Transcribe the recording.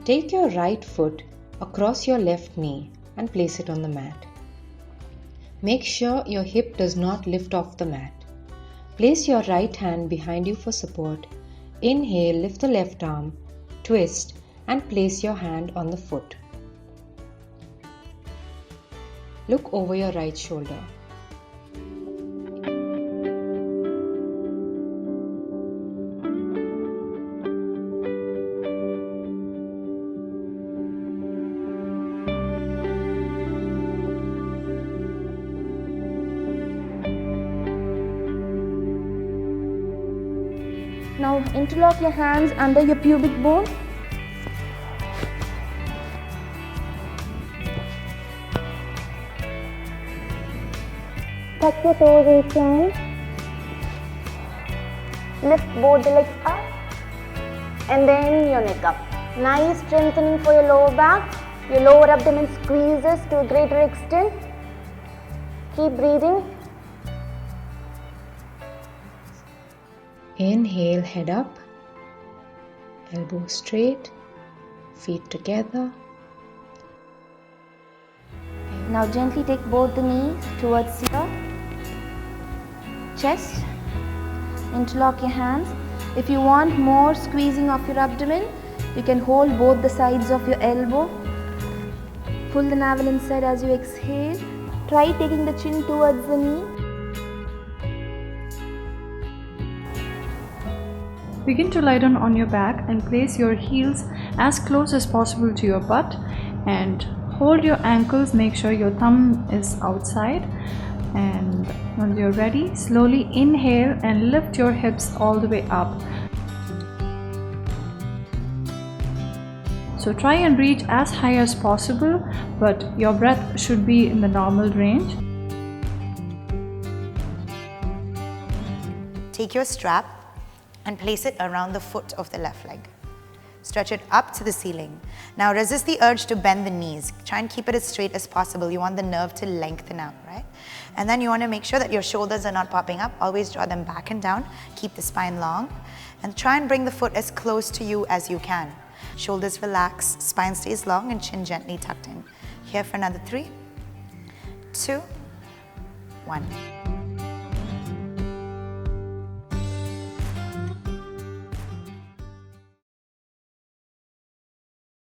Take your right foot across your left knee and place it on the mat. Make sure your hip does not lift off the mat. Place your right hand behind you for support. Inhale, lift the left arm, twist and place your hand on the foot. Look over your right shoulder. Now interlock your hands under your pubic bone. Touch your toes inside. Lift both the legs up and then your neck up. Nice strengthening for your lower back. Your lower abdomen squeezes to a greater extent. Keep breathing. Inhale, head up, elbow straight, feet together. Now gently take both the knees towards your chest. Interlock your hands. If you want more squeezing of your abdomen, you can hold both the sides of your elbow. Pull the navel inside as you exhale. Try taking the chin towards the knee. Begin to lie down on your back and place your heels as close as possible to your butt and hold your ankles. Make sure your thumb is outside, and when you're ready, slowly inhale and lift your hips all the way up. So try and reach as high as possible, but your breath should be in the normal range. Take your strap and place it around the foot of the left leg. Stretch it up to the ceiling. Now resist the urge to bend the knees. Try and keep it as straight as possible. You want the nerve to lengthen out, right? And then you want to make sure that your shoulders are not popping up. Always draw them back and down. Keep the spine long. And try and bring the foot as close to you as you can. Shoulders relax, spine stays long, and chin gently tucked in. Here for another 3, 2, 1.